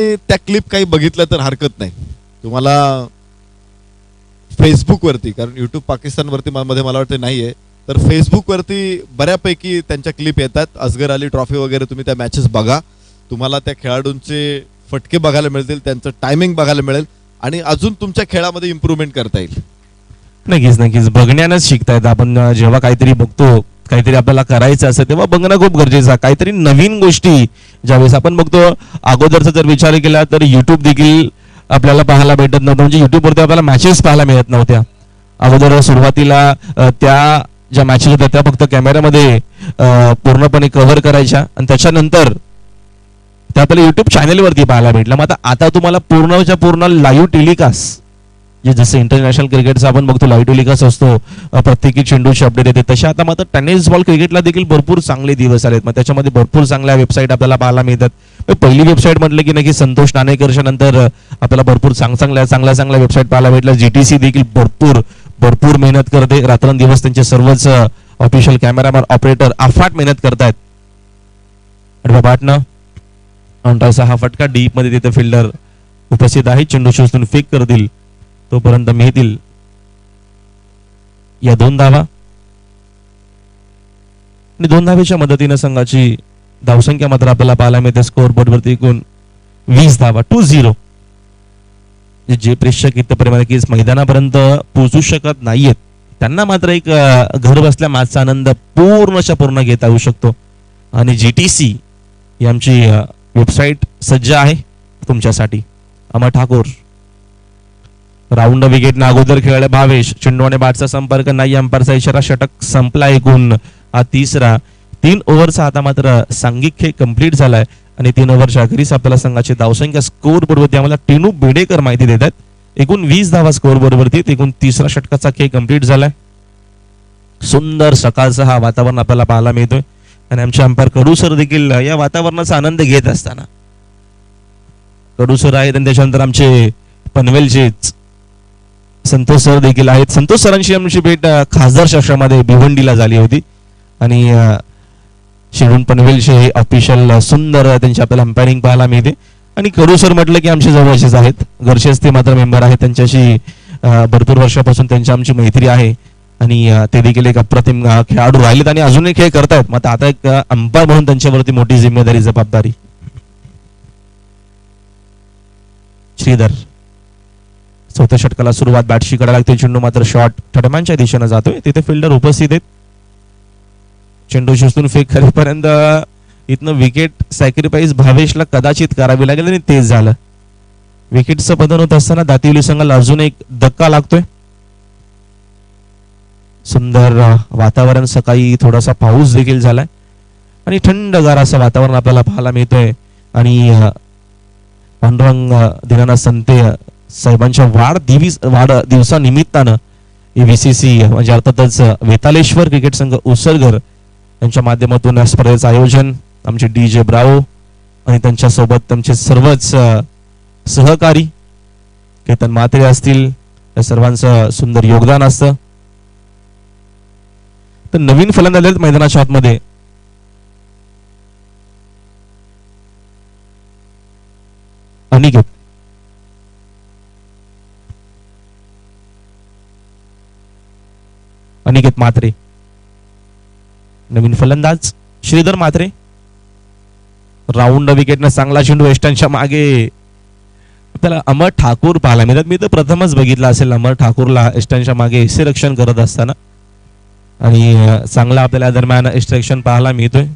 त्या क्लिप काही बघितल्या तर हरकत नाही तुम्हाला फेसबुकवरती, कारण यूट्यूब पाकिस्तानवरती मध्ये मला वाटतं नाही आहे, तर फेसबुकवरती बऱ्यापैकी त्यांच्या क्लिप येतात. असगर अली ट्रॉफी वगैरे तुम्ही त्या मॅचेस बघा, तुम्हाला त्या खेळाडूंचे फटके बघायला मिळतील, त्यांचं टायमिंग बघायला मिळेल आणि अजून तुमच्या खेळामध्ये इम्प्रूव्हमेंट करता येईल. नक्कीच नक्कीच बघण्यानंच शिकतायत. आपण जेव्हा काहीतरी बघतो, काहीतरी आपल्याला करायचं असतं तेव्हा बघणं खूप गरजेचं आहे. काहीतरी नवीन गोष्टी ज्यावेळेस आपण बघतो, अगोदरचा जर विचार केला तर युट्यूब देखील आपल्याला पाहायला भेटत नव्हतं. म्हणजे युट्यूबवरती आपल्याला मॅचेस पाहायला मिळत नव्हत्या. अगोदर सुरुवातीला त्या ज्या मॅचेस होत्या त्या फक्त कॅमेऱ्यामध्ये पूर्णपणे कव्हर करायच्या आणि त्याच्यानंतर त्या आपल्याला युट्यूब चॅनलवरती पाहायला भेटलं. मग आता तुम्हाला पूर्णच्या पूर्ण लाईव्ह टेलिकास्ट, जे जसं इंटरनॅशनल क्रिकेटचा आपण बघतो लाईव्ह टेलिकास्ट असतो, प्रत्येकी चेंडूची अपडेट येते, तशा आता मात्र टेनिस बॉल क्रिकेटला देखील भरपूर चांगले दिवस आलेत. मग त्याच्यामध्ये भरपूर चांगल्या वेबसाईट आपल्याला पाहायला मिळतात. पहिली वेबसाईट म्हटलं की नक्की संतोष नाणेकरच्या नंतर आपल्याला भरपूर चांगल्या वेबसाईट पाहायला भेटल्या. जीटीसी देखील भरपूर मेहनत करते, रात्रंदिवस त्यांचे सर्वच ऑफिशियल कॅमेरामॅन ऑपरेटर अफाट मेहनत करतायत. अंटाचा हा फटका डीप मध्ये तिथे फिल्डर उपस्थित आहे, चेंडू शोधून फेक करतील तोपर्यंत मिळतील या 2 धावा आणि 2 धावेच्या मदतीने संघाची धावसंख्या मात्र आपल्याला पाहायला मिळते स्कोअर बोर्डवरती एकूण 20 धावा 2-0. जे प्रेक्षक इथपर्यंत मैदानापर्यंत पोहोचू शकत नाहीयेत त्यांना मात्र एक घर बसल्या मॅचचा आनंद पूर्ण घेता येऊ शकतो. आणि जीटीसी ही आमची वेबसाईट सज्ज आहे तुमच्यासाठी. अमर ठाकूर राऊंड विकेटने अगोदर खेळले भावेश, चेंडू आणि बॅटचा संपर्क नाही, अंपायरचा इशारा, षटक संपला. एकूण हा तिसरा 3 ओव्हरचा आता मात्र सांघिक खेळ कंप्लीट झालाय आणि 3 ओव्हरच्या अखेरीस आपल्याला संघाची धावसंख्या स्कोअर बोर्डवरती आम्हाला टिनू बेडेकर माहिती देतात. एकूण 20 धावा स्कोअर बोर्डवरती. एकूण तिसरा षटकाचा खेळ कंप्लीट झालाय. सुंदर सकाळचा हा वातावरण आपल्याला पाहायला मिळतोय आणि आमचे अंपायर कडू सर देखील या वातावरणाचा आनंद घेत असताना कडू सर आहेत आणि त्याच्यानंतर आमचे पनवेलचे संतोष सर देखील आहेत. संतोष सरांची आमची भेट खासदार शास्त्रामध्ये भिवंडीला झाली होती आणि शिरून पनवेलचे ऑफिशियल सुंदर त्यांची आपल्याला अंपायरिंग पाहायला मिळते. आणि कडू सर म्हटलं की आमचे जवळचेच आहेत, घरचेच ते मात्र मेंबर आहेत. त्यांच्याशी भरपूर वर्षापासून त्यांची आमची मैत्री आहे आणि ते देखील एक अप्रतिम खेळाडू राहिलेत आणि अजूनही खेळ करतायत. मग आता एक अंपायर म्हणून त्यांच्यावरती मोठी जिम्मेदारी जबाबदारी. श्रीधर चौथ्या षटकाला सुरुवात बॅटशी करायला लागते. चेंडू मात्र शॉट थडमांच्या दिशेने जातोय. तिथे फिल्डर उपस्थित आहेत. चेंडू शोधून फेक करेपर्यंत इथनं विकेट सॅक्रिफाईस भावेशला कदाचित करावी लागेल आणि तेच झालं. विकेटचं पतन होत असताना दातिवली संघाला अजून एक धक्का लागतोय. सुंदर वातावरण, सकाळी थोडासा पाऊस देखील झालाय आणि थंडगार असं वातावरण आपल्याला पाहायला मिळतोय. आणि पांडुरंग दिनानाथ संते साहेबांच्या वाढदिवसानिमित्तानं VCC म्हणजे अर्थातच वेतालेश्वर क्रिकेट संघ उसरगर यांच्या माध्यमातून या स्पर्धेचं आयोजन आमचे DJ ब्रावो आणि त्यांच्यासोबत त्यांचे सर्वच सहकारी केतन म्हात्रे असतील, या सर्वांचं सुंदर योगदान असतं. तर नवीन फलंदाज मैदानाच्या आतमध्ये अनिकेत म्हात्रे, नवीन फलंदाज श्रीधर म्हात्रे. राऊंड विकेटनं चांगला चेंडू वेस्टर्नच्या मागे आपल्याला अमर ठाकूर पाहायला मिळतात. मी तर प्रथमच बघितला असेल अमर ठाकूरला वेस्टर्नच्या मागे रक्षण करत असताना आणि चांगला आपल्याला दरम्यान एक्स्ट्रॅक्शन पाहायला मिळतोय.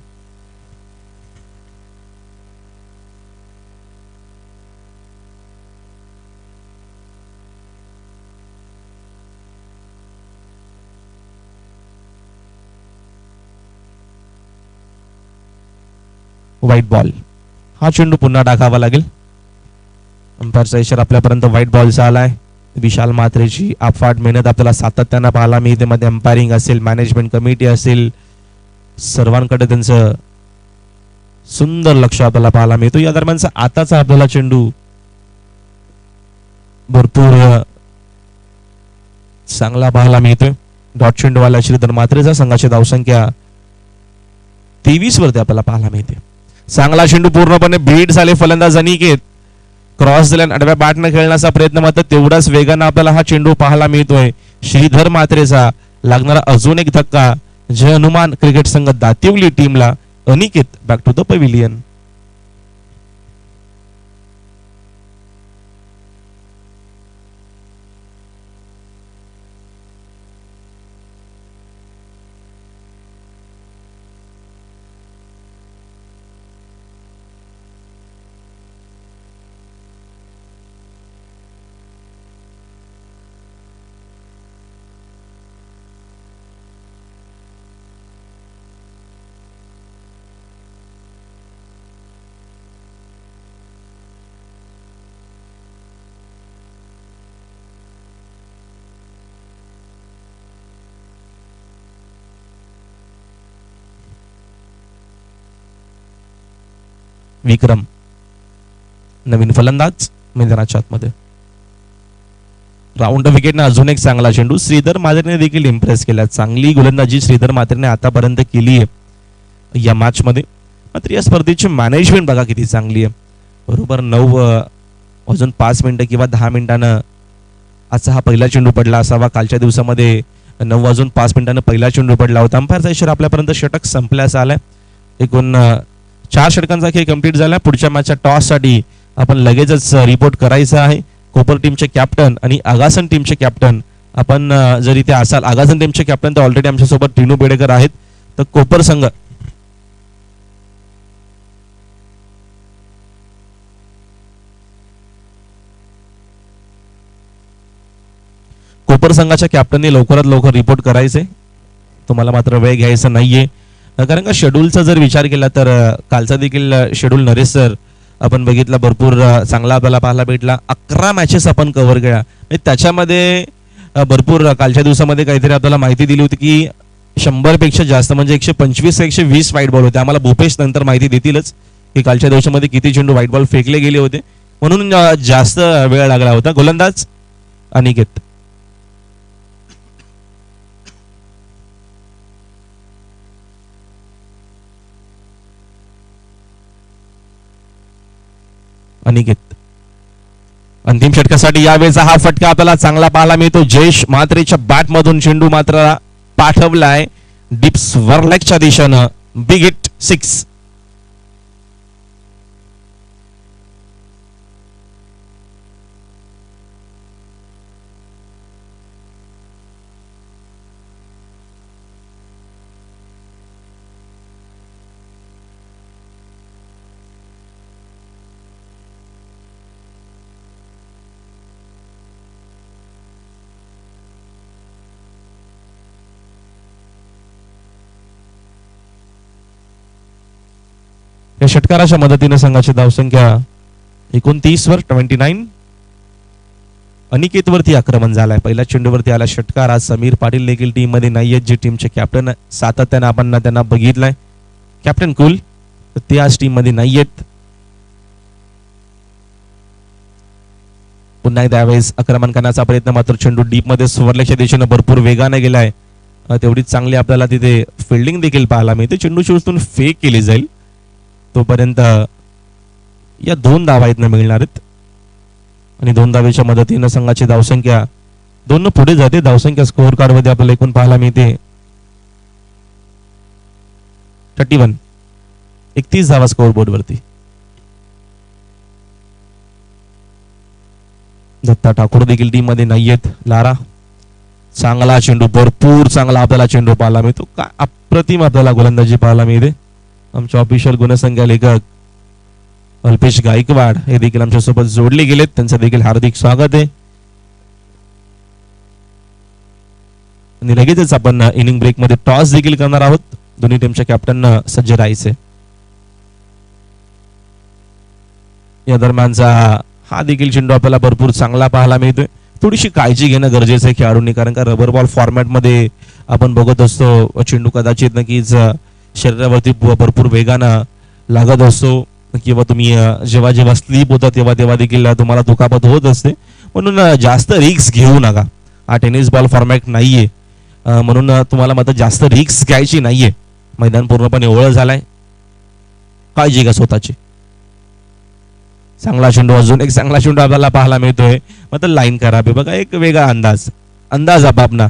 व्हाईट बॉल, हा चेंडू पुन्हा टाकावा लागेल. अंपायरचा इशारा आपल्यापर्यंत व्हाईट बॉलचा आलाय. विशाल म्हात्रेची अफाट मेहनत आपल्याला सातत्यानं पाहायला मिळते. मध्ये अंपायरिंग असेल, मॅनेजमेंट कमिटी असेल, सर्वांकडे त्यांचं सुंदर लक्ष आपल्याला पाहायला मिळतो. या दरम्यानचा आताचा आपल्याला चेंडू भरपूर चांगला पाहायला मिळतोय. डॉट चेंडूवाला श्रीधर म्हात्रेचा संघाची धावसंख्या 23 वरती आपल्याला पाहायला मिळते. चांगला चेंडू पूर्णपणे बीट झाले फलंदाज अनिकेत क्रॉस दिला आडव्या बॅटने खेळण्याचा प्रयत्न, मात्र तेवढाच वेगानं आपल्याला हा चेंडू पाहायला मिळतोय. श्रीधर मात्रेचा लागणारा अजून एक धक्का जय हनुमान क्रिकेट संघ दातिवली टीमला. Aniket back to the pavilion. Vikram नवीन फलंदाज मैदानाच्या आतमध्ये. राऊंड विकेटने अजून एक चांगला चेंडू. श्रीधर मात्रेने देखील इम्प्रेस केला. चांगली गोलंदाजी श्रीधर मात्रेने आतापर्यंत केली आहे या मॅच मध्ये. मात्र या स्पर्धेची मॅनेजमेंट बघा किती चांगली आहे. बरोबर 9:05 किंवा 10 मिनिटानं आजचा हा पहिला चेंडू पडला असावा. कालच्या दिवसामध्ये 9:05 पहिला चेंडू पडला होता. अंपायरचा इशारा आपल्यापर्यंत षटक संपल्याचा आलाय. एकूण 4 षटकांचा खेळ कंप्लीट झाला. पुढच्या मॅचच्या टॉस साठी आपण लगेचच रिपोर्ट करायचा आहे. कोपर टीमचे कॅप्टन आणि आगासन टीमचे कॅप्टन आपण जर इथे असाल, आगासन टीमचे कॅप्टन तर ऑलरेडी आमच्यासोबत टिनू बेडेकर आहेत. तर कोपर संघ कोपर संघाच्या कॅप्टनने लवकरात लवकर रिपोर्ट करायचे. तुम्हाला मात्र वेळ घ्यायचा नाहीये, कारण का शेड्यूलचा जर विचार केला तर कालचा देखील शेड्यूल नरेश सर आपण बघितला, भरपूर चांगला आपल्याला पाहायला भेटला. 11 मॅचेस आपण कव्हर केल्या. त्याच्यामध्ये भरपूर कालच्या दिवसामध्ये काहीतरी आपल्याला माहिती दिली होती की 100 पेक्षा जास्त म्हणजे 125 ते 120 व्हाईट बॉल होते. आम्हाला भूपेश नंतर माहिती देतीलच की कालच्या दिवसामध्ये किती चेंडू व्हाईट बॉल फेकले गेले होते, म्हणून जास्त वेळ लागला होता. गोलंदाज अनिकेत. अनिकेत अंतिम षटकासाठी यावेळेचा हा फटका आपल्याला चांगला पाहायला मिळतो. जयेश म्हात्रेच्या बॅट मधून चेंडू मात्र पाठवलाय डिप्स वरलेगच्या दिशेनं. Big hit 6. या षटकाराच्या मदतीने संघाची धावसंख्या 29 वर 29. अनिकेत वरती आक्रमण झालाय. पहिल्या चेंडूवरती आला षटकार. आज समीर पाटील देखील टीम मध्ये नाहीयेत, जे टीमचे कॅप्टन सातत्याने आपण त्यांना बघितलंय. कॅप्टन कुल ते आज टीम मध्ये नाहीयेत. पुन्हा एकदा यावेळेस आक्रमण करण्याचा प्रयत्न, मात्र चेंडू डीप मध्ये स्वर्लेगच्या दिशेने भरपूर वेगाने गेलाय. तेवढीच चांगली आपल्याला तिथे फिल्डिंग देखील पाहायला मिळते. चेंडूची उचलून फेक केली जाईल. तोपर्यंत या 2 धावा इथनं मिळणार आहेत आणि 2 धावेच्या मदतीनं संघाची धावसंख्या 2 पुढे जाते. धावसंख्या स्कोअर कार्ड मध्ये आपल्याला एकूण पाहायला मिळते 31. 31 धावा स्कोअर बोर्ड वरती. दत्ता ठाकूर देखील टीम मध्ये नाहीयेत. लारा चांगला चेंडू, भरपूर चांगला आपल्याला चेंडू पाहायला मिळतो. काय अप्रतिम आपल्याला गोलंदाजी पाहायला मिळते. आमचे ऑफिशियल गुणसंख्या लेखक अल्पेश गायकवाड हे देखील आमच्यासोबत जोडले गेलेत. त्यांचं देखील हार्दिक स्वागत आहे. आणि लगेचच आपण इनिंग ब्रेक मध्ये टॉस देखील करणार आहोत. दोन्ही टीमच्या कॅप्टन सज्ज राहायचे. या दरम्यानचा हा देखील चेंडू आपल्याला भरपूर चांगला पाहायला मिळतोय. थोडीशी काळजी घेणं गरजेचं आहे खेळाडूंनी, कारण का रबर बॉल फॉर्मॅट मध्ये आपण बघत असतो चेंडू कदाचित नक्कीच शरीरावरती भरपूर वेगानं लागत असतो, किंवा तुम्ही जेव्हा जेव्हा स्लीप होता तेव्हा तेव्हा देखील तुम्हाला दुखापत होत असते. म्हणून जास्त रिस्क घेऊ नका. हा टेनिस बॉल फॉर्मॅट नाहीये, म्हणून तुम्हाला मात्र जास्त रिस्क घ्यायची नाहीये. मैदान पूर्णपणे ओळख झालाय, काळजी घ्या स्वतःची. चांगला चेंडू, अजून एक चांगला चेंडू आपल्याला पाहायला मिळतोय. मात्र लाईन खराब आहे. बघा एक वेगळा अंदाज आपापला.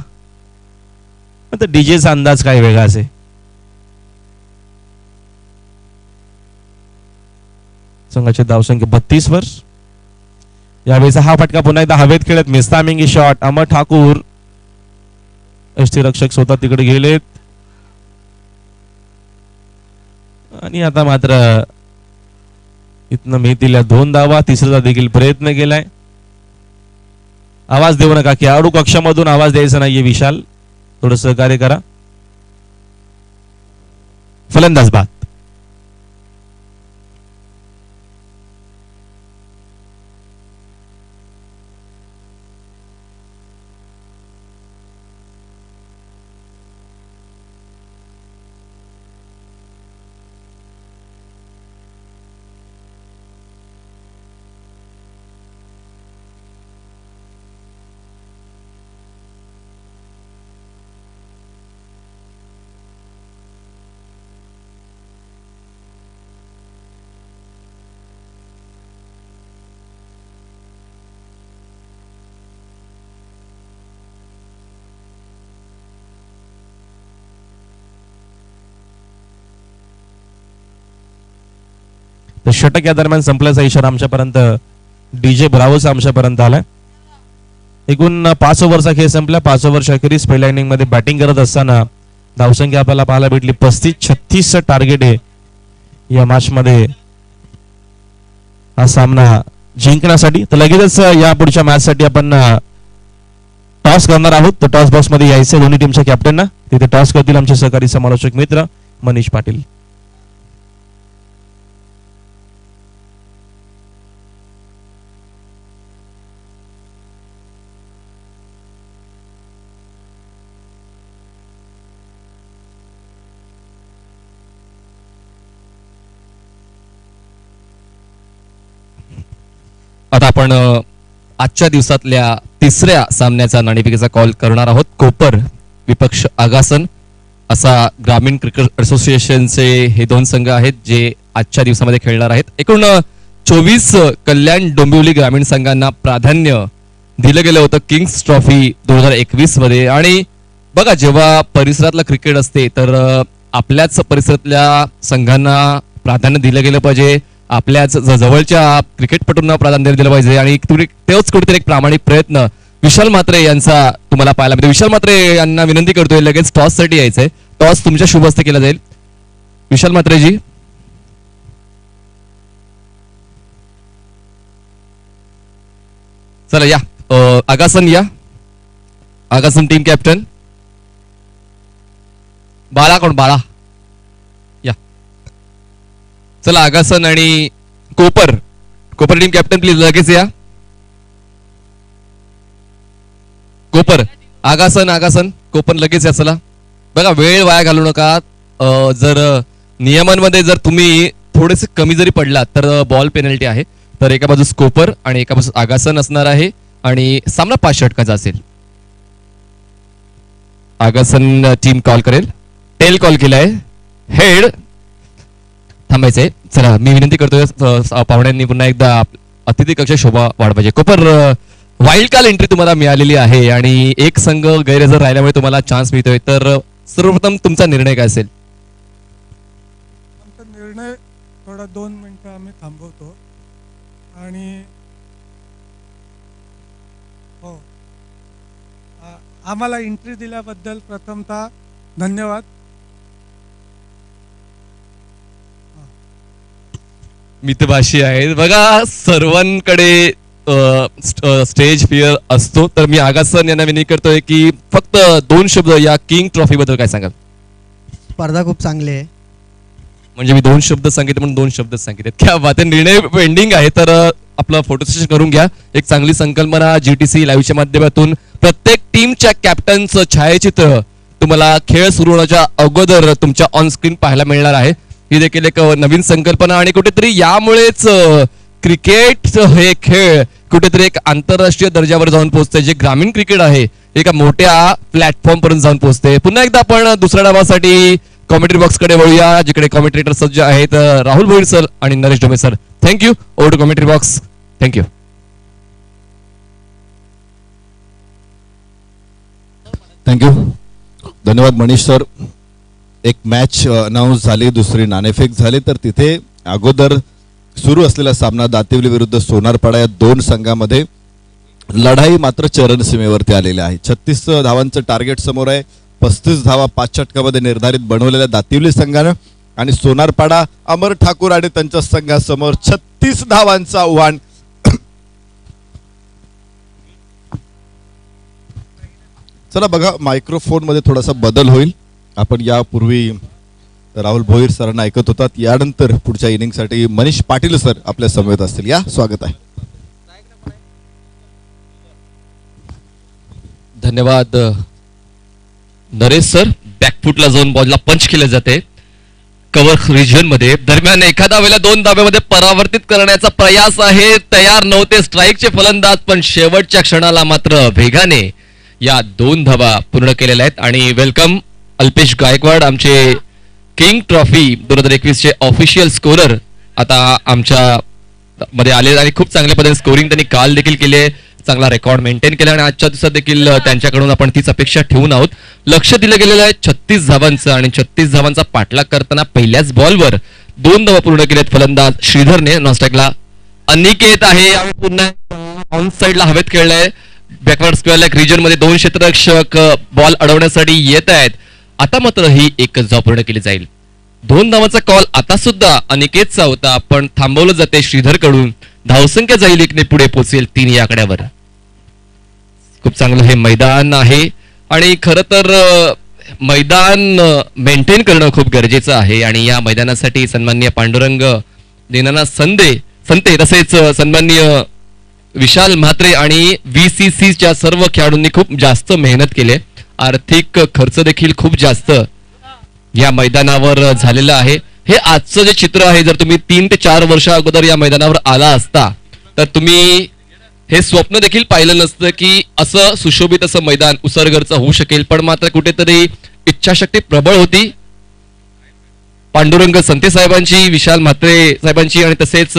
आता डीजेचा अंदाज काय वेगळाच आहे. संघाचे धावसंख्या 32 वर. यावेळेचा हा फटका पुन्हा एकदा हवेत खेळत मिस्तामिंगी शॉट. अमर ठाकूर यष्टीरक्षक स्वतः तिकडे गेलेत आणि आता मात्र इथनं मिळतील 2 धावा. तिसऱ्याचा देखील प्रयत्न केलाय. आवाज देऊ नका, खेळाडू कक्षामधून आवाज द्यायचा नाहीये. विशाल थोडं सहकार्य करा. फलंदाज बाद. तर षटक या दरम्यान संपल्याचा इशारा आमच्यापर्यंत डीजे ब्रावोचा आमच्यापर्यंत आलाय. एकूण 5 ओव्हरचा खेळ संपला. 5 ओव्हरच्या अखेरीस पहिल्या इनिंग मध्ये बॅटिंग करत असताना धावसंख्या आपल्याला पाहायला भेटली 35-36 टार्गेट आहे या मॅच मध्ये हा सामना जिंकण्यासाठी. तर लगेचच या पुढच्या मॅच साठी आपण टॉस करणार आहोत. तर टॉस बॉक्स मध्ये यायचं दोन्ही टीमच्या कॅप्टनना. तिथे टॉस करतील आमचे सहकारी समालोचक मित्र मनीष पाटील. आता आपण आजच्या दिवसातल्या तिसऱ्या सामन्याचा नाणेफेकीचा कॉल करणार आहोत. कोपर विपक्ष आगासन असा ग्रामीण क्रिकेट असोसिएशनचे हे 2 संघ आहेत जे आजच्या दिवसामध्ये खेळणार आहेत. एकूण 24 कल्याण डोंबिवली ग्रामीण संघांना प्राधान्य दिलं गेलं होतं किंग्स ट्रॉफी 2021 मध्ये. आणि बघा जेव्हा परिसरातलं क्रिकेट असते तर आपल्याच परिसरातल्या संघांना प्राधान्य दिलं गेलं पाहिजे. आपल्याच जवळच्या क्रिकेटपटूंना प्राधान्य दिलं पाहिजे. आणि तेच कुठेतरी एक प्रामाणिक प्रयत्न विशाल म्हात्रे यांचा तुम्हाला पाहायला मिळतो. विशाल म्हात्रे यांना विनंती करतोय लगेच टॉस साठी यायचंय. टॉस तुमच्या शुभ हस्ते केला जाईल. विशाल म्हात्रेजी चला या. आगासन या. आगासन टीम कॅप्टन बाळा कोण बाळा या. चला आगासन आणि कोपर टीम कॅप्टन प्लीज लगेच या. कोपर आगासन कोपर लगेच या. चला बघा वेळ वाया घालू नका. जर नियमांमध्ये जर तुम्ही थोडेसे कमी जरी पडलात तर बॉल पेनल्टी आहे. तर एका बाजूस कोपर आणि एका बाजूस आगासन असणार आहे आणि सामना 5 षटकाचा असेल. आगासन टीम कॉल करेल. टेल कॉल केलाय. हेड थांबायचंय. चला मी विनंती करतोय पाहुण्यांनी पुन्हा एकदा अतिथी कक्ष शोभा वाढवायचे. कोपर वाईल्ड कार्ड एंट्री तुम्हाला मिळालेली आहे आणि एक संघ गैरहजर राहिल्यामुळे तुम्हाला चान्स मिळतोय. तर सर्वप्रथम तुमचा निर्णय काय असेल? आमचा निर्णय थोडा 2 मिनिटं आम्ही थांबवतो आणि हो आम्हाला एंट्री दिल्याबद्दल प्रथमतः धन्यवाद. मितभाषी आहेत बघा. सर्वांकडे स्टेज फिअर असतो. तर मी आगासन यांना विनंती करतोय की फक्त 2 शब्द या किंग ट्रॉफी बद्दल काय सांगाल? स्पर्धा खूप चांगली आहे. म्हणजे मी 2 शब्द सांगितले म्हणून 2 शब्द सांगितले. क्या बात आहे. निर्णय पेंडिंग आहे तर आपलं फोटो सेशन करून घ्या. एक चांगली संकल्पना GTC लाईव्हच्या माध्यमातून प्रत्येक टीमच्या कॅप्टनचं छायाचित्र तुम्हाला खेळ सुरू होण्याच्या अगोदर तुमच्या ऑन स्क्रीन पाहायला मिळणार आहे. ही देखील एक नवीन संकल्पना आणि कुठेतरी यामुळेच क्रिकेट हे खेळ कुठेतरी एक आंतरराष्ट्रीय दर्जावर जाऊन पोहोचते. जे ग्रामीण क्रिकेट आहे एका मोठ्या प्लॅटफॉर्म पर्यंत जाऊन पोहोचते. पुन्हा एकदा आपण दुसऱ्या डावासाठी कॉमेंट्री बॉक्स कडे वळूया जिकडे कॉमेंट्रेटर सज्ज आहेत राहुल भोईर सर आणि Naresh Dome sir. Thank you. Over to commentary box. Thank you. Thank you. धन्यवाद मनीष सर. एक मॅच अनाऊन्स झाली, दुसरी नाणेफेक झाली, तर तिथे अगोदर सुरू असलेला सामना दातिवली विरुद्ध सोनारपाडा या दोन संघामध्ये लढाई मात्र चरणसीमेवरती आलेल्या आहे. 36 धावांचं टार्गेट समोर आहे. 35 धावा 5 षटकामध्ये निर्धारित बनवलेल्या दातिवली संघानं आणि सोनारपाडा अमर ठाकूर आणि त्यांच्या संघासमोर 36 धावांचं आव्हान. चला बघा, मायक्रोफोन मध्ये थोडासा बदल होईल. आपण यापूर्वी राहुल भोईर सरांना ऐकत होतात. यानंतर पुढच्या इनिंगसाठी मनीष पाटील सर आपल्या समवेत असतील. या स्वागत आहे. धन्यवाद नरेश सर. बॅकफुटला जाऊन बॉलला पंच केले जाते कव्हर रिजन मध्ये. दरम्यान एखादा वेळेला 2 धाब्यामध्ये परावर्तित करण्याचा प्रयास आहे. तयार नव्हते स्ट्राईकचे फलंदाज, पण शेवटच्या क्षणाला मात्र वेगाने या 2 धाबा पूर्ण केलेल्या आहेत. आणि वेलकम अल्पेश गायकवाड, आमचे किंग ट्रॉफी 2021 चे ऑफिशियल स्कोरर आता आमच्या मध्ये आले आणि खूप चांगल्या पद्धतीने स्कोरिंग त्यांनी काल देखील केले. चांगला रेकॉर्ड मेंटेन केला आणि आजच्या दिवसात देखील त्यांच्याकडून आपण तीच अपेक्षा ठेवून आहोत. लक्ष दिलं गेलेलं आहे 36 धावांचं आणि 36 धावांचा पाठलाग करताना पहिल्याच बॉलवर 2 धावा पूर्ण केल्यात फलंदाज श्रीधरने. नॉनस्ट्राईकला अनिकेत आहे. पुन्हा ऑन साइडला हवेत खेळलाय. बॅकवर्ड स्क्वेअर लेग रिजन मध्ये 2 क्षेत्ररक्षक बॉल अडवण्यासाठी येत आहेत. आता मात्र ही एकच धाव पूर्ण केली जाईल. 2 धावांचा कॉल आता सुद्धा अनिकेतचा होता, पण थांबवलं जाते श्रीधर कडून. धावसंख्या जाईल 1 ने पुढे पोहोचेल 3 या आकड्यावर. खूप चांगलं हे मैदान आहे आणि खरं तर मैदान मेंटेन करणं खूप गरजेचं आहे. आणि या मैदानासाठी सन्माननीय पांडुरंग दीनानाथ संते तसेच सन्माननीय विशाल म्हात्रे आणि VCCच्या सर्व खेळाडूंनी खूप जास्त मेहनत केली. आर्थिक खर्च देखील खूप जास्त या मैदानावर झालेलं आहे. हे आजचं जे चित्र आहे, जर तुम्ही 3 ते 4 वर्ष अगोदर या मैदानावर आला असता तर तुम्ही हे स्वप्न देखील पाहिलं नसतं की असं सुशोभित असं मैदान उसरगरचं होऊ शकेल. पण मात्र कुठेतरी इच्छाशक्ती प्रबळ होती पांडुरंग संते साहेबांची, विशाल म्हात्रे साहेबांची आणि तसेच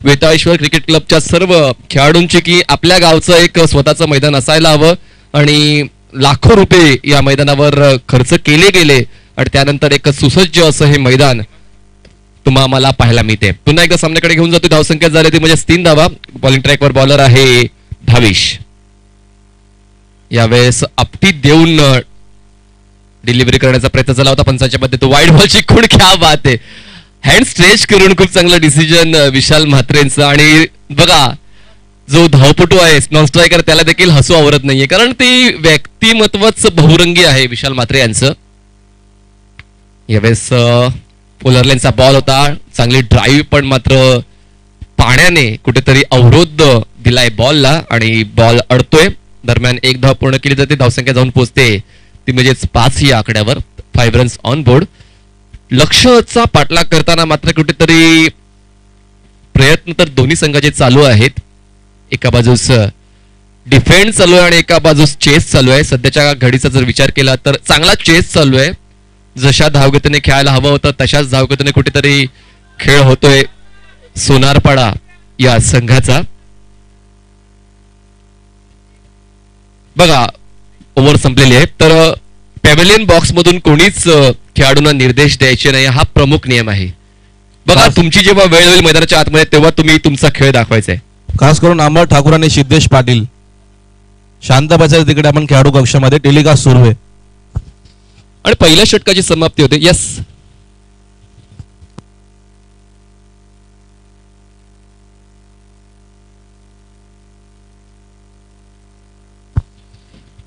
वेताळेश्वर क्रिकेट क्लबच्या सर्व खेळाडूंची की आपल्या गावचं एक स्वतःचं मैदान असायला हवं. आणि लाखो रुपये या मैदानावर खर्च केले गेले आणि त्यानंतर एक सुसज्ज असं हे मैदान तुम्हाला पाहायला मिळते. पुन्हा एकदा सामन्याकडे घेऊन जातो. धावसंख्या झाली ती म्हणजे 3 धावा. बॉलिंग ट्रॅकवर बॉलर आहे भावेश. यावेळेस आपटी देऊन डिलिव्हरी करण्याचा प्रयत्न झाला होता पंचांच्या मध्ये. तो वाईड बॉलची खूण क्या बात आहे. हँड स्ट्रेच करून खूप चांगलं डिसिजन विशाल म्हात्रेंचं. आणि बघा, जो धावपटू आहे नॉन स्ट्रायकर त्याला देखील हसू आवरत नाहीये, कारण ती व्यक्तिमत्वच बहुरंगी आहे विशाल म्हात्रे यांचं. यावेळेस पोलर लाईनचा बॉल होता. चांगली ड्राईव्ह, पण मात्र पाण्याने कुठेतरी अवरोध दिलाय बॉलला आणि बॉल अडतोय. दरम्यान 1 धाव पूर्ण केली जाते. धावसंख्या जाऊन पोहोचते ती म्हणजेच 5 या आकड्यावर. 5 रन्स ऑन बोर्ड. लक्ष्यचा पाठलाग करताना मात्र कुठेतरी प्रयत्न तर दोन्ही संघाचे चालू आहेत. एका बाजूस डिफेन्स चालू आहे आणि एका बाजूस चेस चालू आहे. सध्याच्या घडीचा जर विचार केला तर चांगला चेस चालू आहे. जशा धावगतीने खेळायला हवं होतं तशाच धावगतीने कुठेतरी खेळ होतोय सोनारपाडा या संघाचा. बघा, ओव्हर संपलेली आहे. तर पॅव्हेलियन बॉक्स मधून कोणीच खेळाडूंना निर्देश द्यायचे नाही, हा प्रमुख नियम आहे. बघा, तुमची जेव्हा वेळ होईल मैदानाच्या आतमध्ये तेव्हा तुम्ही तुमचा खेळ दाखवायचा आहे. खास करून अमर ठाकूर आणि सिद्धेश पाटील शांत बसायचं. तिकडे आपण खेळाडू कक्षामध्ये टेलिकास्ट सुरू आहे आणि पहिल्या षटकाची समाप्ती होते. यस,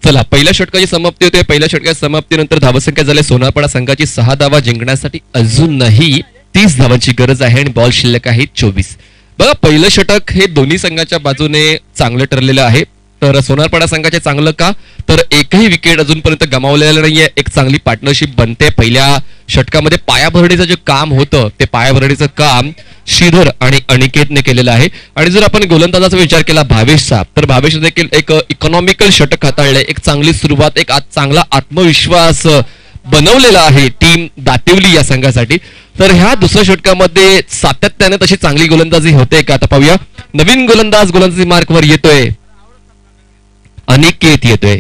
चला, पहिल्या षटकाची समाप्ती होते. पहिल्या षटकाच्या समाप्तीनंतर धावसंख्या झाली सोनारपाडा संघाची 6 धावा. जिंकण्यासाठी अजूनही 30 धावांची गरज आहे आणि बॉल शिल्लक आहे 24. बघा, पहिलं षटक हे दोन्ही संघाच्या बाजूने चांगलं ठरलेलं आहे. तर सोनारपाडा संघाचे चांगलं का, तर एकही विकेट अजूनपर्यंत गमावलेलं नाहीये. एक चांगली पार्टनरशिप बनते. पहिल्या षटकामध्ये पायाभरणीचं जे काम होतं ते पायाभरणीचं काम श्रीधर आणि अनिकेतने केलेलं आहे. आणि जर आपण गोलंदाजाचा विचार केला भावेशचा, तर भावेश देखील एक इकॉनॉमिकल षटक हाताळलंय. एक चांगली सुरुवात, एक चांगला आत्मविश्वास बनवलेला आहे टीम दातिवली या संघासाठी. तर ह्या दुसऱ्या षटकामध्ये सातत्याने तशी चांगली गोलंदाजी होते का आता पाहूया. नवीन गोलंदाजी मार्कवर येतोय, अनिकेत येतोय.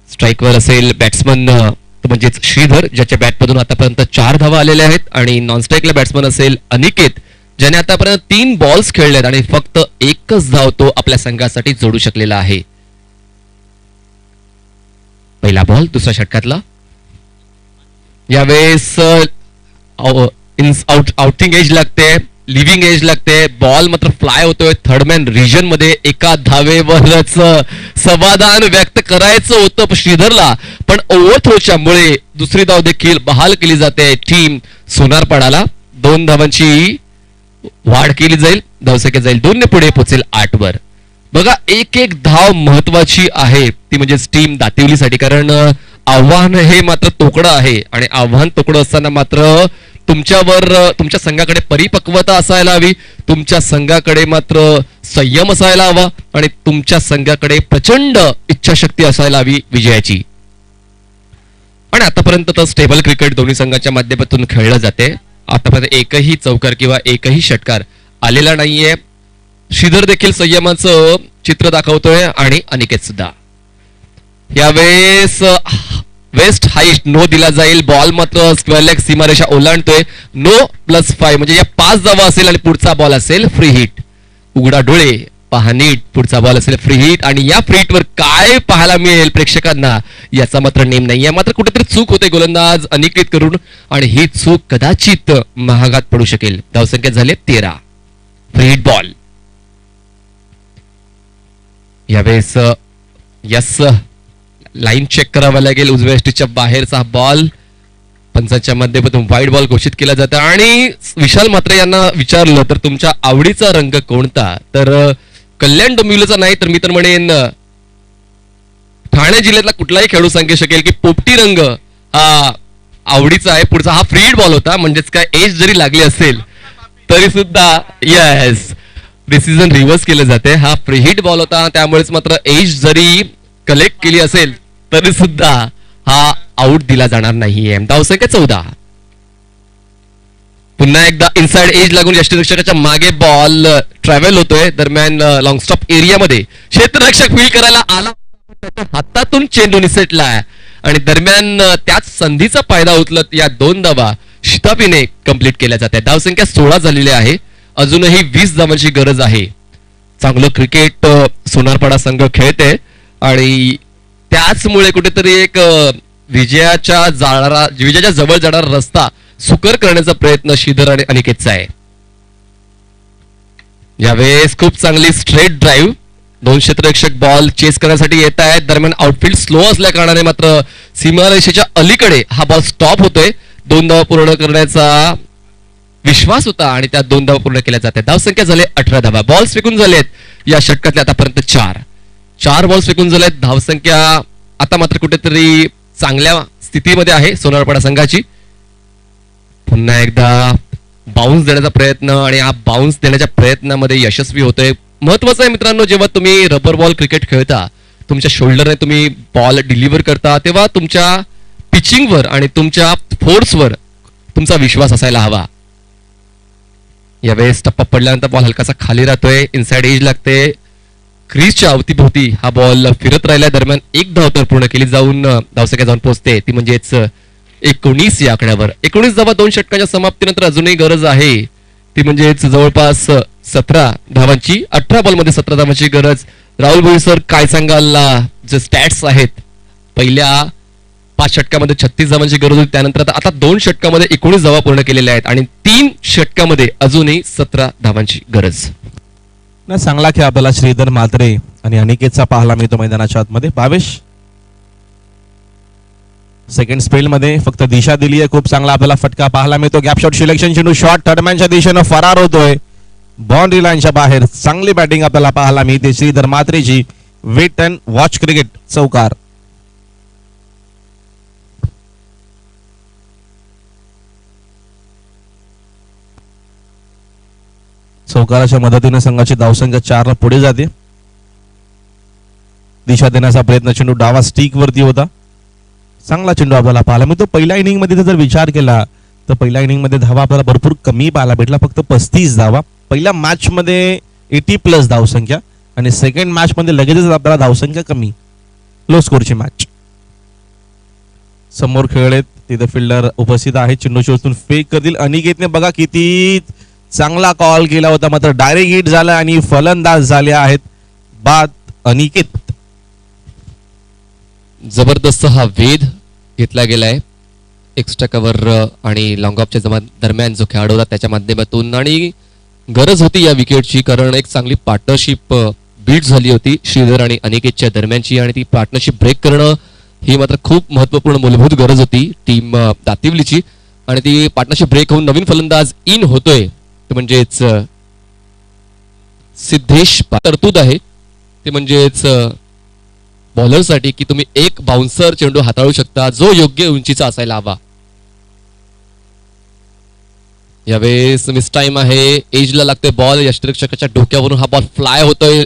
स्ट्राईकवर असेल बॅट्समन म्हणजेच श्रीधर, ज्याच्या बॅटमधून आतापर्यंत 4 धावा आलेल्या आहेत, आणि नॉन स्ट्राईकला बॅट्समन असेल अनिकेत, ज्याने आतापर्यंत 3 बॉल्स खेळलेत आणि फक्त एकच धाव तो आपल्या संघासाठी जोडू शकलेला आहे. पहिला बॉल दुसऱ्या षटकातला. यावेळेस आउटिंग एज लागते, लिव्हिंग एज लागते, बॉल मात्र फ्लाय होतोय थर्डमॅन रिजन मध्ये. एका धावेवरच समाधान व्यक्त करायचं होतं श्रीधरला, पण ओव्हरथ्रोच्या मुळे दुसरी धाव देखील बहाल केली जाते टीम सोनारपाडाला. 2 धावांची वाढ केली जाईल, धावसंख्या जाईल 2 ने पुढे पोहोचेल 8 वर. बघा, एक एक धाव महत्वाची आहे, ती म्हणजे टीम दातिवलीसाठी, कारण आव्हान हे मात्र तोकडं आहे, आणि आव्हान तोकडं असताना मात्र तुमच्या संघाकडे परिपक्वता असायला हवी, तुमच्या संघाकडे मात्र संयम असायला हवा, आणि तुमच्या संघाकडे प्रचंड इच्छाशक्ती असायला हवी विजयाची. आणि आतापर्यंत तर स्टेबल क्रिकेट दोन्ही संघाच्या माध्यमातून खेळलं जाते. आतापर्यंत एकही चौकार किंवा एकही षटकार आलेला नाहीये. श्रीधर देखील संयमाचं चित्र दाखवतोय, आणि अनिकेत सुद्धा. यावेळेस वेस्ट हाईट नो दिला जाईल. बॉल मात्र स्क्वेअर लेग सीमारेषा ओलांडतोय. नो +5 म्हणजे या 5 धावा असेल, आणि पुढचा बॉल असेल फ्री हिट. उघडा डोळे, पहा नीट, पुढचा बॉल असेल फ्री हिट, आणि या फ्री हिटवर काय पाहायला मिळेल प्रेक्षकांना याचा मात्र नेम नाहीये. मात्र कुठेतरी चूक होते गोलंदाज अनिकेत करून, आणि ही चूक कदाचित महागात पडू शकेल. धावसंख्या झाले 13. Free hit ball. यावेळेस यस लाईन चेक करावा लागेल. उजव्या यष्टीच्या बाहेरचा बॉल पंचांच्या माध्यमातून वाईड बॉल घोषित केला जातो. आणि विशाल म्हात्रे यांना विचारलं तर तुमच्या आवडीचा रंग कोणता, तर कल्याण डोंबिवलीचा नाही तर मी तर म्हणेन ठाणे जिल्ह्यातला कुठलाही खेळाडू सांगू शकेल की पोपटी रंग हा आवडीचा आहे. पुढचा हा फ्री हिट बॉल होता, म्हणजेच काय एज जरी लागली असेल तरी सुद्धा यस डिसिजन रिव्हर्स केले जाते. हा फ्री हिट बॉल होता, त्यामुळेच मात्र एज जरी कलेक्ट केली असेल तरी सुद्धा हा आउट दिला जाणार नाहीये. धावसंख्या 14. पुन्हा एकदा इनसाइड एज लागून यष्टीरक्षकाच्या मागे बॉल ट्रॅव्हल होतोय. दरम्यान लॉंग स्टॉप एरियामध्ये क्षेत्ररक्षक फील्ड करायला आला, हातातून चेंडू निसटलाय, आणि दरम्यान त्याच संधीचा फायदा उचलत या 2 धावा शिताबीने कंप्लीट केल्या जाते. धावसंख्या 16 झालेली आहे. अजूनही 20 धावांची गरज आहे. चांगलं क्रिकेट सोनारपाडा संघ खेळते, आणि त्याचमुळे कुठेतरी एक विजयाच्या जवळ जाणारा रस्ता सुकर करण्याचा प्रयत्न श्रीधर आणि अनिकेतचा आहे. यावेळेस खूप चांगली स्ट्रेट ड्राईव्ह. 2 क्षेत्ररक्षक बॉल चेस करण्यासाठी येत आहेत. दरम्यान आउटफील्ड स्लो असल्या कारणाने मात्र सीमारेषेच्या अलीकडे हा बॉल स्टॉप होतोय. 2 धावा पूर्ण करण्याचा विश्वास होता, आणि त्या 2 धावा पूर्ण केल्या जातात. धावसंख्या झाले 18 धावा. बॉल्स फेकून झालेत या षटकातले आतापर्यंत 4 बॉल्स फेकून झालेत. धावसंख्या आता मात्र कुठेतरी चांगल्या स्थितीमध्ये आहे सोनारपाडा संघाची. पुन्हा एकदा बाउन्स देण्याचा प्रयत्न, आणि हा बाउन्स देण्याच्या प्रयत्नामध्ये यशस्वी होतोय. महत्वाचं आहे मित्रांनो, जेव्हा तुम्ही रबर बॉल क्रिकेट खेळता, तुमच्या शोल्डरने तुम्ही बॉल डिलिव्हर करता, तेव्हा तुमच्या पिचिंगवर आणि तुमच्या फोर्सवर तुमचा विश्वास असायला हवा. यावेळेस टप्पा पडल्यानंतर बॉल हलकासा खाली राहतोय. इनसाइड एज लागते. क्रीजच्या अवतीभोवती हा बॉल फिरत राहिल्या. दरम्यान 1 धाव तर पूर्ण केली जाऊन धावसंख्या जाऊन पोहोचते, ती म्हणजेच 19 या आकड्यावर. 19 धावा 2 षटकांच्या समाप्तीनंतर अजूनही गरज आहे, ती म्हणजेच जवळपास 17 धावांची. 18 बॉलमध्ये 17 धावांची गरज. राहुल भोई सर काय सांगाल, जे स्टॅट्स आहेत पहिल्या 5 षटकामध्ये 36 धावांची गरज होती, त्यानंतर आता 2 षटकामध्ये 19 धावा पूर्ण केलेल्या आहेत, आणि 3 षटकामध्ये अजूनही 17 धावांची गरज. चांगला खेळ आपल्याला श्रीधर म्हात्रे आणि अनिकेतचा पाहायला मिळतो मैदानाच्या आतमध्ये. भावेश सेकंड स्पेल मध्ये फक्त दिशा दिली आहे. खूप चांगला आपल्याला फटका पाहायला मिळतो. गॅप शॉट सिलेक्शन, चेंडू शॉट थर्डमॅनच्या दिशेनं फरार होतोय बाउंड्री लाईनच्या बाहेर. चांगली बॅटिंग आपल्याला पाहायला मिळते श्रीधर म्हात्रेची. वेट अँड वॉच क्रिकेट चौकार. चौकाराच्या मदतीने संघाची धावसंख्या 4 पुढे जाते. दिशा देण्याचा प्रयत्न, चेंडू डावा स्टिक वरती होता. चांगला चेंडू आपल्याला पाहायला मिळतो. पहिल्या इनिंग मध्ये जर विचार केला तर पहिल्या इनिंगमध्ये धावा आपल्याला भरपूर कमी पाहायला भेटला, फक्त 35 धावा. पहिल्या मॅचमध्ये 80+ धावसंख्या आणि सेकंड मॅचमध्ये लगेचच आपल्याला धावसंख्या कमी, लो स्कोरची मॅच. समोर खेळलेत तिथे फिल्डर उपस्थित आहे, चेंडूची उचलून फेक करतील. अनिकेतने बघा किती चांगला कॉल केला होता, मात्र डायरेक्ट हिट झाला आणि फलंदाज झाले आहेत बाद अनिकेत. जबरदस्त हा वेध घेतला गेलाय एक्स्ट्रा कव्हर आणि लॉंग ऑफच्या दरम्यान जो खेळाडू होता त्याच्या माध्यमातून, आणि गरज होती या विकेटची, कारण एक चांगली पार्टनरशिप बीट झाली होती श्रीधर आणि अनिकेतच्या दरम्यानची, आणि ती पार्टनरशिप ब्रेक करणं ही मात्र खूप महत्वपूर्ण मूलभूत गरज होती टीम दातिवलीची. आणि ती पार्टनरशिप ब्रेक होऊन नवीन फलंदाज इन होतोय, ते म्हणजेच सिद्धेश. तरतूद आहे ते म्हणजेच बॉलरसाठी की तुम्ही एक बाउन्सर चेंडू हाताळू शकता जो योग्य उंचीचा असायला हवा. यावेळेस मिस टाइम आहे, एजला लागतोय बॉल, यष्टिरक्षकाच्या डोक्यावरून हा बॉल फ्लाय होतोय.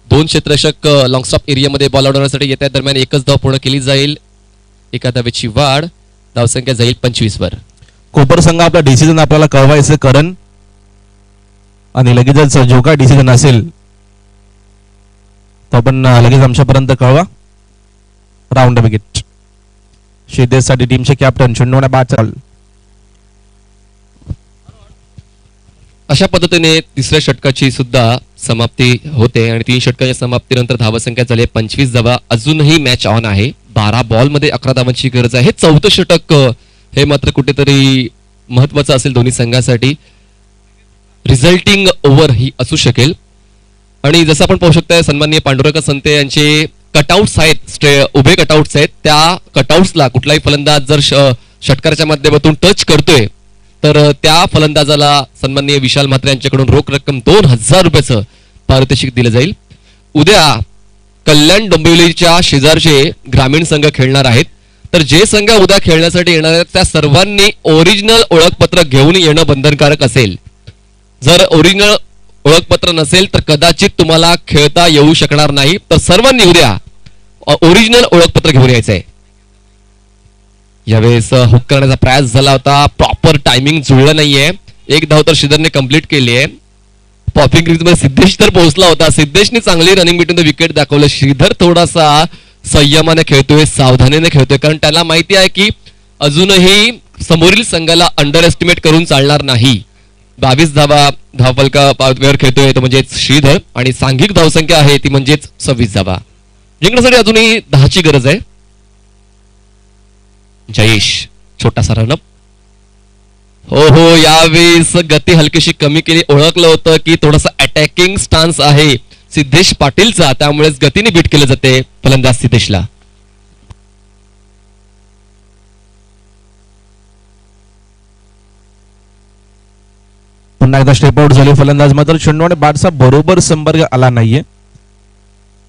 2 क्षेत्ररक्षक लॉंग स्टॉप एरियामध्ये बॉल अडवण्यासाठी येत्या दरम्यान एकच धाव पूर्ण केली जाईल. एका धावेची वाढ, धावसंख्या जाईल 25 वर. कोपर संघ आपला डिसिजन आपल्याला कळवायचं करण, आणि लगेचच जो काय डिसिजन असेल तो आपण लगेच आमच्यापर्यंत कळवा. राऊंड विकेट शिदेसाठी टीमचे कॅप्टन चेंडू बाद. अशा पद्धतीने तिसऱ्या षटकाची सुद्धा समाप्ती होते आणि 3 षटकाच्या समाप्तीनंतर धावसंख्या झाली 25 धावा. अजूनही मॅच ऑन आहे. 12 बॉलमध्ये 11 धावांची गरज आहे. 4थं षटक हे मात्र कुठेतरी महत्वाचं असेल दोन्ही संघासाठी. रिझल्टिंग ओव्हर ही असू शकेल. आणि जसं आपण पाहू शकता सन्माननीय पांडुरंग संते यांचे कटआउट्स आहेत, उभे कटआउट्स आहेत. त्या कटआउट्सला कुठलाही फलंदाज जर षटकाराच्या माध्यमातून टच करतोय तर त्या फलंदाजाला सन्माननीय विशाल म्हात्रे यांच्याकडून रोख रक्कम 2000 रुपयाचं पारितोषिक दिलं जाईल. उद्या कल्याण डोंबिवलीच्या शेजारचे ग्रामीण संघ खेळणार आहेत. तर जे संघ उद्या खेळण्यासाठी येणार आहेत त्या सर्वांनी ओरिजिनल ओळखपत्र घेऊन येणं बंधनकारक असेल. जर ओरिजिनल ओळखपत्र नसेल तर कदाचित तुम्हाला खेळता येऊ शकणार नाही. तर सर्वांनी उद्या ओरिजिनल ओळखपत्र घेऊन यायचं आहे. यावेळेस हुक करण्याचा प्रयास झाला होता, प्रॉपर टायमिंग जुळलं नाहीये. एक धाव तर श्रीधरने कंप्लीट केली आहे. पॉपिंग क्रीज मध्ये सिद्धेश तर पोहोचला होता. सिद्धेशने चांगली रनिंग बिटवीन द विकेट दाखवलं. श्रीधर थोडासा संयमाने खेळतोय, सावधानीने खेळतोय, कारण त्याला माहिती आहे की अजूनही समोरील संघाला अंडर एस्टिमेट करून चालणार नाही. 22 धावा धावफलकावर खेळतोय तो म्हणजेच श्रीधर, आणि सांघिक धावसंख्या आहे ती म्हणजेच 26 धावा. जिंकण्यासाठी अजूनही 10ची गरज आहे. जयेश छोटासा रनअप. हो यावेळेस गती हलकीशी कमी केली. ओळखलं होतं की थोडासा अटॅकिंग स्टान्स आहे सिद्धेश पाटीलचा, त्यामुळेच गतीने बीट केलं जाते फलंदाज सिद्धेशला. पुन्हा एकदा स्टेप आउट झाले फलंदाज, मात्र चेंडू आणि बॅटचा बरोबर संपर्क आला नाहीये.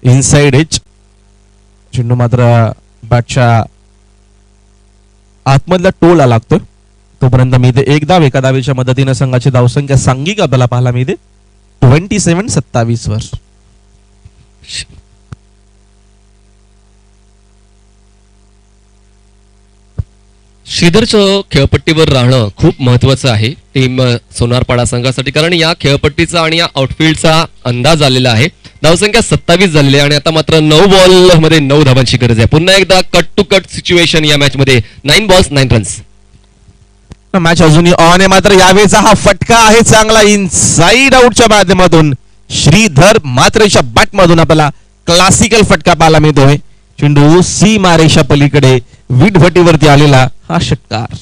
इनसाइड एज चेंडू मात्र बॅटच्या आतमधल्या टोलला लागतोय. तोपर्यंत मी इथे एक धाव, एका धावेच्या मदतीने संघाची धावसंख्या सांघिक आपल्याला पाहायला मिळते 27-27 वर. श्रीधरचं खेळपट्टीवर राहणं खूप महत्वाचं आहे टीम सोनारपाडा संघासाठी, कारण या खेळपट्टीचा आणि या आउटफील्डचा अंदाज आलेला आहे. धावसंख्या 27 झालेली आहे आणि आता मात्र 9 बॉल मध्ये 9 धावांची गरज आहे. पुन्हा एकदा कट टू कट सिच्युएशन या मॅच मध्ये. 9 बॉल्स 9 रन्स. मॅच अजूनही ऑन आहे, मात्र यावेळेचा हा फटका आहे चांगला इनसाइड आउटच्या माध्यमातून. श्रीधर मात्रेच्या बॅट मधून आपल्याला क्लासिकल फटका पाहायला मिळतोय. चेंडू सीमारेषा पलीकडे विटभटीवरती आलेला हा षटकार.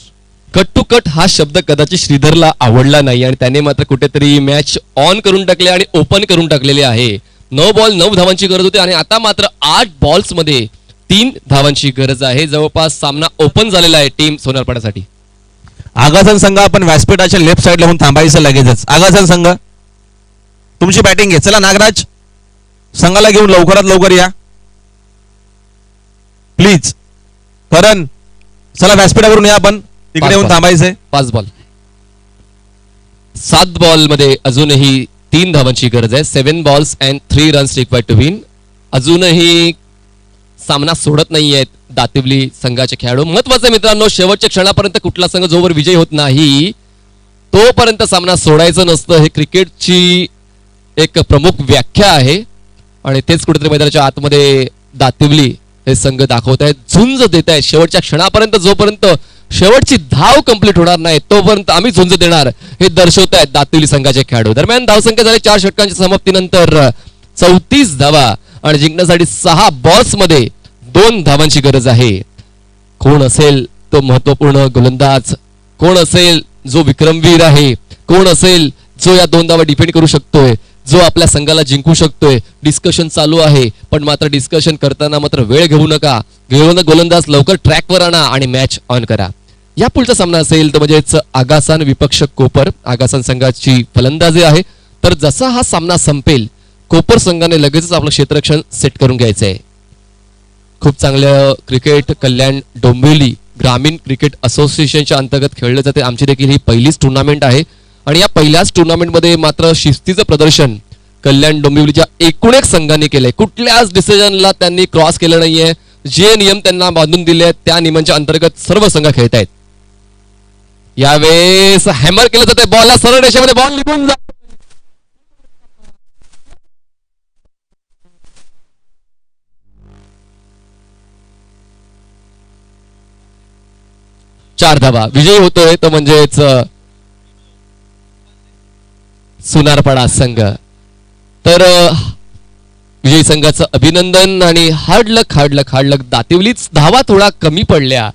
कट टू कट हा शब्द कदाचित श्रीधरला आवडला नाही आणि त्याने मात्र कुठेतरी मॅच ऑन करून टाकले आणि ओपन करून टाकलेले आहे. 9 बॉल 9 धावांची गरज होती आणि आता मात्र 8 बॉल्स मध्ये 3 धावांची गरज आहे. जवळपास सामना ओपन झालेला आहे टीम सोनारपाड्यासाठी. आगासन संघ आपण व्यासपीठाच्या लेफ्ट साइडला होऊन थांबायचं लगेचच. आगासन संघ तुमची बॅटिंग आहे. चला नागराज संघाला घेऊन लवकरात लवकर या प्लीज. करण चला व्यासपीठावरून या, आपण तिकडे येऊन थांबायचंय. 5 बॉल 7 बॉल मध्ये अजूनही 3 धावांची गरज आहे. 7 balls and 3 runs required to win. अजूनही सामना सोडत नाहीयेत दातिवली संघाचे खेळाडू. महत्वाचं मित्रांनो, शेवटच्या क्षणापर्यंत कुठला संघ जोवर विजयी होत नाही तोपर्यंत सामना सोडायचं नसतं. हे क्रिकेटची एक प्रमुख व्याख्या आहे आणि तेच कुठेतरी मैदानाच्या आतमध्ये दातिवली हे संघ दाखवत आहेत, झुंज देत आहेत. शेवटच्या क्षणापर्यंत जोपर्यंत शेवटची धाव कंप्लीट होणार नाही तोपर्यंत आम्ही झुंज देणार हे दर्शवत आहेत दातिवली संघाचे खेळाडू. दरम्यान धावसंख्या झाली 4 षटकांच्या समाप्तीनंतर 34 धावा आणि जिंकण्यासाठी 6 बॉल्स मध्ये 2 धावांची गरज आहे. कोण असेल तो महत्वपूर्ण गोलंदाज, कोण असेल जो विक्रमवीर आहे, कोण असेल जो या 2 धावा डिफेंड करू शकतोय, जो आपल्या संघाला जिंकू शकतोय. डिस्कशन चालू आहे, पण मात्र डिस्कशन करताना मात्र वेळ घेऊ नका. गोलंदाज लवकर ट्रॅकवर आणा आणि मॅच ऑन करा. या पुढचा सामना असेल तर म्हणजेच आगासान विपक्ष कोपर. आगासान संघाची फलंदाजी आहे. तर जसा हा सामना संपेल कोपर संघाने लगेचच आपलं क्षेत्ररक्षण सेट करून घ्यायचं आहे. खूप चांगलं क्रिकेट कल्याण डोंबिवली ग्रामीण क्रिकेट असोसिएशनच्या अंतर्गत खेळलं जाते. आमची देखील ही पहिलीच टुर्नामेंट आहे आणि या पहिल्याच टुर्नामेंटमध्ये मात्र शिस्तीचं प्रदर्शन कल्याण डोंबिवलीच्या एकूण एक संघाने केलंय. कुठल्याच डिसिजनला त्यांनी क्रॉस केलं नाहीये. जे नियम त्यांना बांधून दिले आहेत त्या नियमांच्या अंतर्गत सर्व संघ खेळत आहेत. यावेळेस हॅमर केलं जाते बॉलला सरळ रेषेमध्ये बॉल निघून जा. चार धावा विजयी होतोय तो म्हणजेच सुनारपाडा संघ. तर विजयी संघाचं अभिनंदन आणि हार्ड लक दातिवलीच धावा थोडा कमी पडल्या.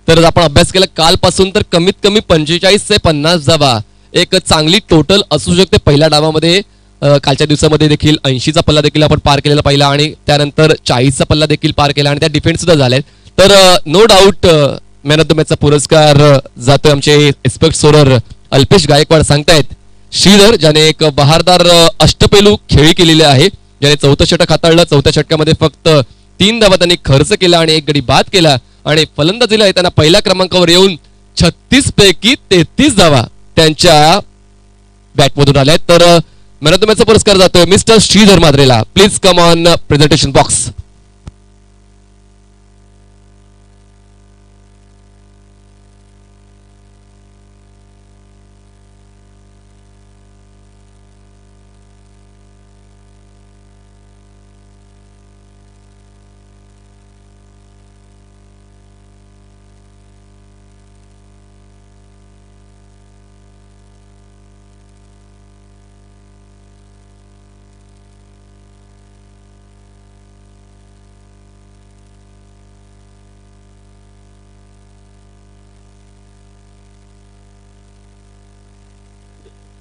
तर आपण अभ्यास केला कालपासून तर कमीत कमी 45 ते 50 धावा एक चांगली टोटल असू शकते. पहिल्या डावामध्ये कालच्या दिवसामध्ये देखील 80चा पल्ला देखील आपण पार केलेला पहिला आणि त्यानंतर 40चा पल्ला देखील पार केला आणि त्या डिफेंड सुद्धा झाले. तर no doubt man of the मॅचचा पुरस्कार जातोय आमचे एक्सपर्ट सोरर अल्पेश गायकवाड सांगतायत. श्रीधर ज्याने एक बहारदार अष्टपैलू खेळी केलेली आहे, ज्याने 4थं षटक हाताळलं. 4थ्या षटकामध्ये फक्त 3 धावा त्यांनी खर्च केला आणि 1 गडी बाद केला आणि फलंदाजीला येताना पहिल्या क्रमांकावर येऊन 36 पैकी 33 धावा त्यांच्या बॅटमधून आल्या. तर मॅन ऑफ द मॅचचा पुरस्कार जातोय मिस्टर श्रीधर माद्रेला. Please come on presentation box.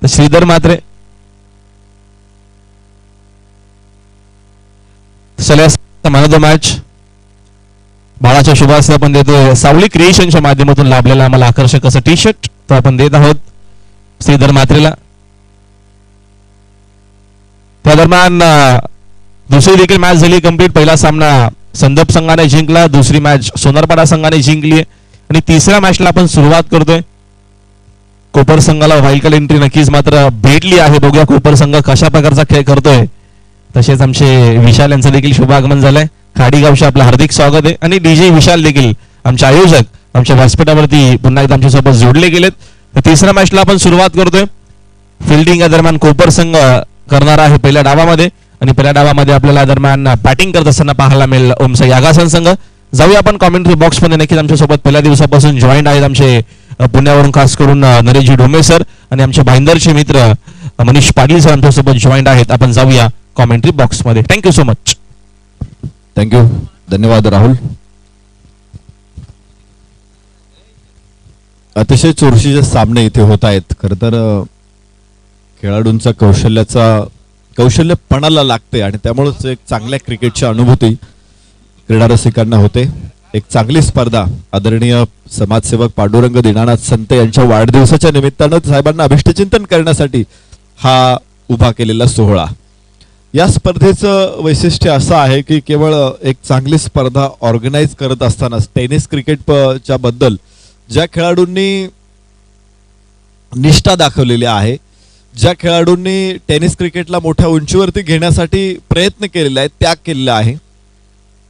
Shridhar Mhatre man of the match बाळाच्या शुभास आपण देतोय. सावली क्रिएशनच्या माध्यमातून लाभलेला आम्हाला आकर्षक असं टी शर्ट तो आपण देत आहोत श्रीधर मात्रेला. त्या दरम्यान दुसरी देखील मॅच झाली कंप्लीट. पहिला सामना संदप संघाने जिंकला, दुसरी मॅच सोनारपाडा संघाने जिंकली आणि तिसऱ्या मॅचला आपण सुरुवात करतोय. कोपर संघाला वाईल्ड कार्ड एंट्री नक्कीच मात्र भेटली आहे. बघूया कोपर संघ कशा प्रकारचा खेळ करतोय. तसेच आमचे विशाल यांचं देखील शुभागमन झालंय. खाडीगावचे आपलं हार्दिक स्वागत आहे आणि डीजे विशाल देखील आमचे आयोजक आमच्या व्यासपीठावरती पुन्हा एकदा आमच्या सोबत जोडले गेलेत. तर तिसऱ्या मॅचला आपण सुरुवात करतोय. फिल्डिंग या दरम्यान कोपर संघ करणार आहे पहिल्या डावामध्ये आणि पहिल्या डावामध्ये आपल्याला दरम्यान बॅटिंग करत असताना पाहायला मिळेल ओमसाई आगासन संघ. जाऊया आपण कॉमेंट्री बॉक्स मध्ये. नक्कीच आमच्या सोबत पहिल्या दिवसापासून जॉईन आहेत आमचे पुण्यावरून खास करून नरेशजी ढोमे सर आणि आमचे भाईंदरचे मित्र मनीष पाटील सर आमच्या सोबत जॉईन आहेत. आपण जाऊया कॉमेंट्री बॉक्स मध्ये. Thank you so much. थँक्यू, धन्यवाद राहुल. अतिशय चुरशीचे सामने इथे होत आहेत. खरं तर खेळाडूंचा कौशल्यपणाला लागते आणि त्यामुळेच एक चांगल्या क्रिकेटची अनुभूती क्रीडा रसिकांना होते. एक चांगली स्पर्धा आदरणीय समाजसेवक पांडुरंग दीनानाथ संत यांच्या वाढदिवसाच्या निमित्तानं साहेबांना अभिष्टचिंतन करण्यासाठी हा उभा केलेला सोहळा. या स्पर्धेचं वैशिष्ट्य असं आहे की केवळ एक चांगली स्पर्धा ऑर्गनाईज करत असताना टेनिस क्रिकेटच्या बद्दल ज्या खेळाडूंनी निष्ठा दाखवलेली आहे, ज्या खेळाडूंनी टेनिस क्रिकेटला मोठ्या उंचीवरती घेण्यासाठी प्रयत्न केलेला आहे, त्याग केलेला आहे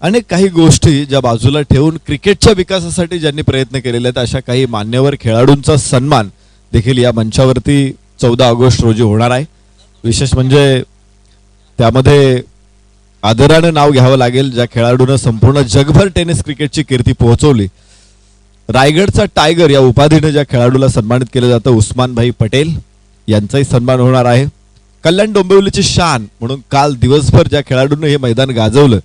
अनेक काही गोष्टी ज्या बाजूला ठेवून क्रिकेटच्या विकासासाठी ज्यांनी प्रयत्न केलेले आहेत अशा काही मान्यवर खेळाडूंचा सन्मान देखील या मंचावरती 14 ऑगस्ट रोजी होणार आहे. विशेष म्हणजे त्यामध्ये आदरानं नाव घ्यावं लागेल ज्या खेळाडूनं संपूर्ण जगभर टेनिस क्रिकेटची कीर्ती पोहोचवली. रायगडचा टायगर या उपाधीने ज्या खेळाडूला सन्मानित केलं जातं उस्मानभाई पटेल यांचाही सन्मान होणार आहे. कल्याण डोंबिवलीची शान म्हणून काल दिवसभर ज्या खेळाडूंनी हे मैदान गाजवलं